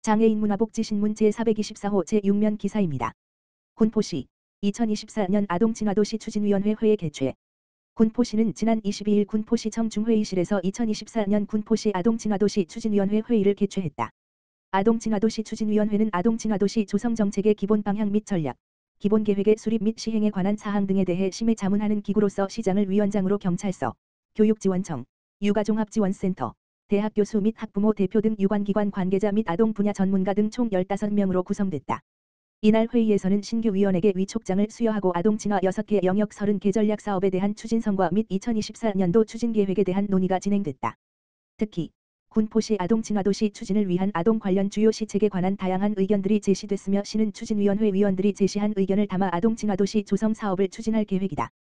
장애인 문화복지신문 제424호 제6면 기사입니다. 군포시 2024년 아동친화도시 추진위원회 회의 개최. 군포시는 지난 22일 군포시청 중회의실에서 2024년 군포시 아동친화도시 추진위원회 회의를 개최했다. 아동친화도시 추진위원회는 아동친화도시 조성정책의 기본 방향 및 전략, 기본계획의 수립 및 시행에 관한 사항 등에 대해 심의 자문하는 기구로서 시장을 위원장으로 경찰서, 교육지원청, 육아종합지원센터, 대학 교수 및 학부모 대표 등 유관기관 관계자 및 아동 분야 전문가 등 총 15명으로 구성됐다. 이날 회의에서는 신규 위원에게 위촉장을 수여하고 아동친화 6개 영역 30개 전략 사업에 대한 추진 성과 및 2024년도 추진계획에 대한 논의가 진행됐다. 특히 군포시 아동친화도시 추진을 위한 아동 관련 주요 시책에 관한 다양한 의견들이 제시됐으며 시는 추진위원회 위원들이 제시한 의견을 담아 아동친화도시 조성 사업을 추진할 계획이다.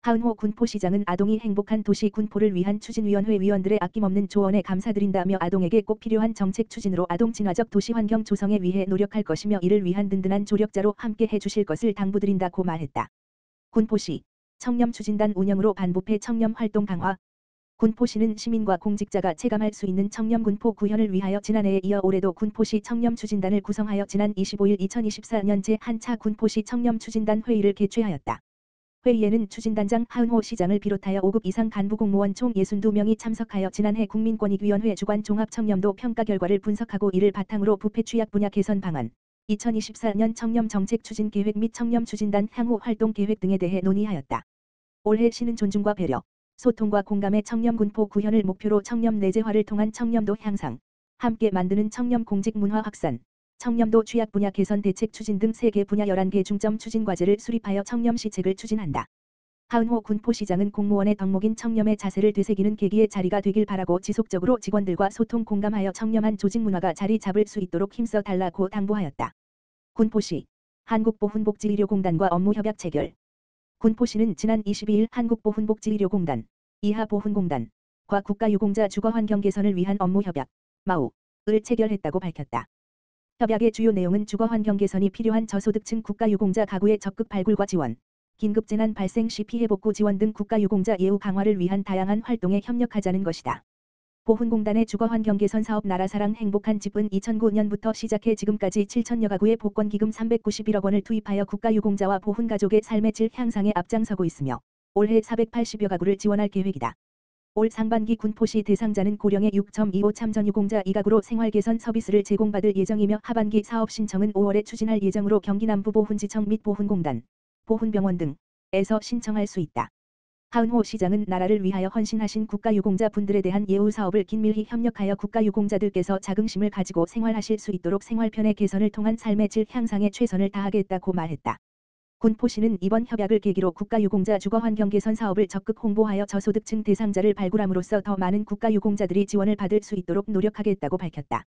하은호 군포시장은 아동이 행복한 도시 군포를 위한 추진위원회 위원들의 아낌없는 조언에 감사드린다며 아동에게 꼭 필요한 정책 추진으로 아동친화적 도시 환경 조성에 위해 노력할 것이며 이를 위한 든든한 조력자로 함께 해주실 것을 당부드린다고 말했다. 군포시 청렴추진단 운영으로 반부패 청렴 활동 강화. 군포시는 시민과 공직자가 체감할 수 있는 청렴 군포 구현을 위하여 지난해에 이어 올해도 군포시 청렴추진단을 구성하여 지난 25일 2024년 제1차 군포시 청렴추진단 회의를 개최하였다. 회의에는 추진단장 하은호 시장을 비롯하여 5급 이상 간부 공무원 총 62명이 참석하여 지난해 국민권익위원회 주관 종합청렴도 평가 결과를 분석하고 이를 바탕으로 부패 취약 분야 개선 방안, 2024년 청렴 정책 추진 계획 및 청렴 추진단 향후 활동 계획 등에 대해 논의하였다. 올해 시는 존중과 배려, 소통과 공감의 청렴 군포 구현을 목표로 청렴 내재화를 통한 청렴도 향상, 함께 만드는 청렴 공직 문화 확산, 청렴도 취약 분야 개선 대책 추진 등 3개 분야 11개 중점 추진 과제를 수립하여 청렴 시책을 추진한다. 하은호 군포시장은 공무원의 덕목인 청렴의 자세를 되새기는 계기의 자리가 되길 바라고 지속적으로 직원들과 소통 공감하여 청렴한 조직 문화가 자리 잡을 수 있도록 힘써 달라고 당부하였다. 군포시 한국보훈복지의료공단과 업무 협약 체결. 군포시는 지난 22일 한국보훈복지의료공단, 이하보훈공단과 국가유공자 주거환경 개선을 위한 업무 협약, 마우를 체결했다고 밝혔다. 협약의 주요 내용은 주거환경 개선이 필요한 저소득층 국가유공자 가구의 적극 발굴과 지원, 긴급재난 발생 시 피해 복구 지원 등 국가유공자 예우 강화를 위한 다양한 활동에 협력하자는 것이다. 보훈공단의 주거환경 개선 사업 나라사랑 행복한 집은 2009년부터 시작해 지금까지 7천여 가구의 복권기금 391억 원을 투입하여 국가유공자와 보훈가족의 삶의 질 향상에 앞장서고 있으며 올해 480여 가구를 지원할 계획이다. 올 상반기 군포시 대상자는 고령의 6.25 참전유공자 2가구로 생활개선 서비스를 제공받을 예정이며 하반기 사업 신청은 5월에 추진할 예정으로 경기 남부 보훈지청 및 보훈공단, 보훈병원 등에서 신청할 수 있다. 하은호 시장은 나라를 위하여 헌신하신 국가유공자 분들에 대한 예우 사업을 긴밀히 협력하여 국가유공자들께서 자긍심을 가지고 생활하실 수 있도록 생활편의 개선을 통한 삶의 질 향상에 최선을 다하겠다고 말했다. 군포시는 이번 협약을 계기로 국가유공자 주거환경 개선 사업을 적극 홍보하여 저소득층 대상자를 발굴함으로써 더 많은 국가유공자들이 지원을 받을 수 있도록 노력하겠다고 밝혔다.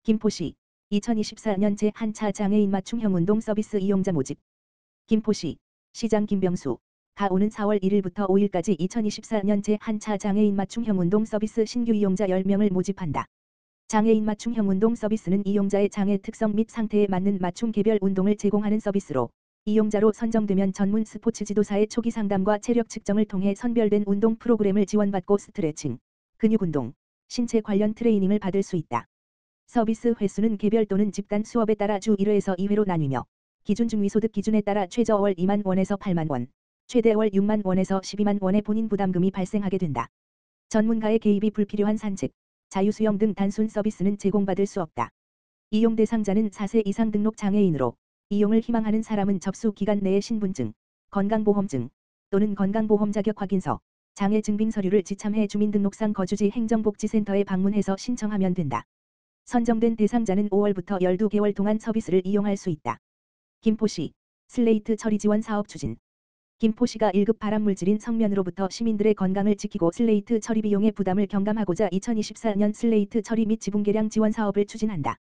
김포시 2024년 제1차 장애인 맞춤형 운동 서비스 이용자 모집. 김포시 시장 김병수 가 오는 4월 1일부터 5일까지 2024년 제1차 장애인 맞춤형 운동 서비스 신규 이용자 10명을 모집한다. 장애인 맞춤형 운동 서비스는 이용자의 장애 특성 및 상태에 맞는 맞춤 개별 운동을 제공하는 서비스로 이용자로 선정되면 전문 스포츠 지도사의 초기 상담과 체력 측정을 통해 선별된 운동 프로그램을 지원받고 스트레칭, 근육운동, 신체 관련 트레이닝을 받을 수 있다. 서비스 횟수는 개별 또는 집단 수업에 따라 주 1회에서 2회로 나뉘며 기준 중위소득 기준에 따라 최저 월 2만 원에서 8만 원, 최대 월 6만 원에서 12만 원의 본인 부담금이 발생하게 된다. 전문가의 개입이 불필요한 산책, 자유수영 등 단순 서비스는 제공받을 수 없다. 이용 대상자는 4세 이상 등록 장애인으로 이용을 희망하는 사람은 접수 기간 내에 신분증, 건강보험증 또는 건강보험 자격 확인서, 장애 증빙 서류를 지참해 주민등록상 거주지 행정복지센터에 방문해서 신청하면 된다. 선정된 대상자는 5월부터 12개월 동안 서비스를 이용할 수 있다. 김포시 슬레이트 처리 지원 사업 추진. 김포시가 1급 발암물질인 성면으로부터 시민들의 건강을 지키고 슬레이트 처리 비용의 부담을 경감하고자 2024년 슬레이트 처리 및 지분 개량 지원 사업을 추진한다.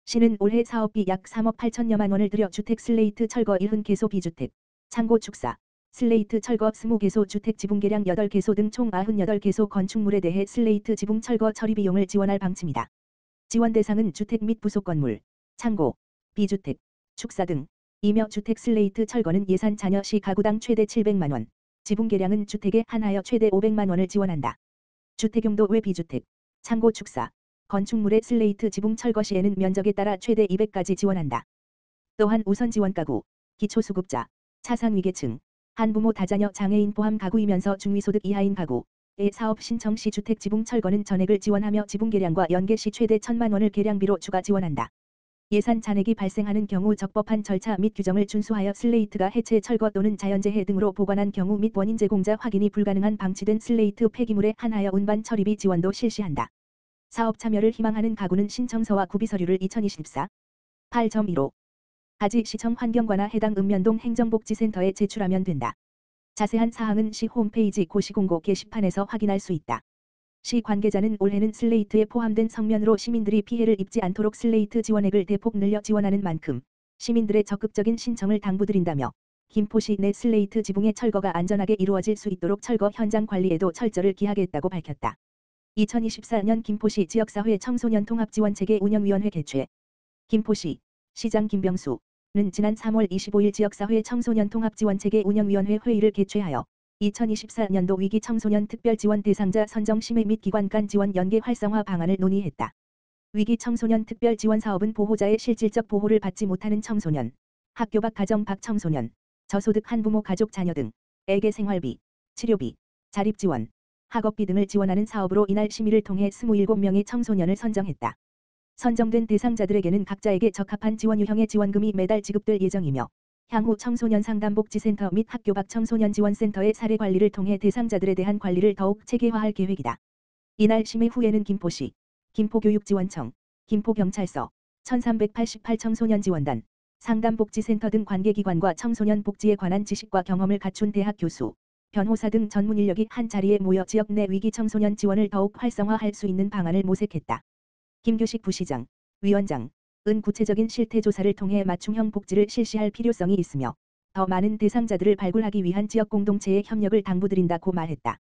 시는 올해 사업비 약 3억 8천여만 원을 들여 주택 슬레이트 철거 70개소 비주택, 창고 축사, 슬레이트 철거 20개소 주택 지붕 개량 8개소 등 총 98개소 건축물에 대해 슬레이트 지붕 철거 처리 비용을 지원할 방침이다. 지원 대상은 주택 및 부속 건물, 창고, 비주택, 축사 등이며 주택 슬레이트 철거는 예산 자녀 시 가구당 최대 700만 원, 지붕 개량은 주택에 한하여 최대 500만 원을 지원한다. 주택용도 외 비주택, 창고 축사, 건축물의 슬레이트 지붕 철거 시에는 면적에 따라 최대 200까지 지원한다. 또한 우선 지원 가구, 기초수급자, 차상위계층, 한부모 다자녀 장애인 포함 가구이면서 중위소득 이하인 가구의 사업 신청 시 주택 지붕 철거는 전액을 지원하며 지붕 개량과 연계 시 최대 1,000만 원을 개량비로 추가 지원한다. 예산 잔액이 발생하는 경우 적법한 절차 및 규정을 준수하여 슬레이트가 해체 철거 또는 자연재해 등으로 보관한 경우 및 원인 제공자 확인이 불가능한 방치된 슬레이트 폐기물에 한하여 운반 처리비 지원도 실시한다. 사업 참여를 희망하는 가구는 신청서와 구비서류를 2024 8.15 가지 시청 환경관나 해당 읍면동 행정복지센터에 제출하면 된다. 자세한 사항은 시 홈페이지 고시공고 게시판에서 확인할 수 있다. 시 관계자는 올해는 슬레이트에 포함된 성면으로 시민들이 피해를 입지 않도록 슬레이트 지원액을 대폭 늘려 지원하는 만큼 시민들의 적극적인 신청을 당부드린다며 김포시 내 슬레이트 지붕의 철거가 안전하게 이루어질 수 있도록 철거 현장 관리에도 철저를 기하겠다고 밝혔다. 2024년 김포시 지역사회 청소년 통합지원체계 운영위원회 개최. 김포시 시장 김병수는 지난 3월 25일 지역사회 청소년 통합지원체계 운영위원회 회의를 개최하여 2024년도 위기 청소년 특별지원 대상자 선정 심의 및 기관 간 지원 연계 활성화 방안을 논의했다. 위기 청소년 특별지원 사업은 보호자의 실질적 보호를 받지 못하는 청소년, 학교 밖 가정 밖 청소년, 저소득 한부모 가족 자녀 등에게 생활비, 치료비, 자립지원, 학업비 등을 지원하는 사업으로 이날 심의를 통해 27명의 청소년을 선정했다. 선정된 대상자들에게는 각자에게 적합한 지원 유형의 지원금이 매달 지급될 예정이며 향후 청소년 상담복지센터 및 학교 밖 청소년 지원센터의 사례 관리를 통해 대상자들에 대한 관리를 더욱 체계화할 계획이다. 이날 심의 후에는 김포시, 김포교육지원청, 김포경찰서, 1388 청소년지원단, 상담복지센터 등 관계기관과 청소년 복지에 관한 지식과 경험을 갖춘 대학 교수, 변호사 등 전문 인력이 한 자리에 모여 지역 내 위기 청소년 지원을 더욱 활성화할 수 있는 방안을 모색했다. 김규식 부시장, 위원장은 구체적인 실태조사를 통해 맞춤형 복지를 실시할 필요성이 있으며 더 많은 대상자들을 발굴하기 위한 지역 공동체의 협력을 당부드린다고 말했다.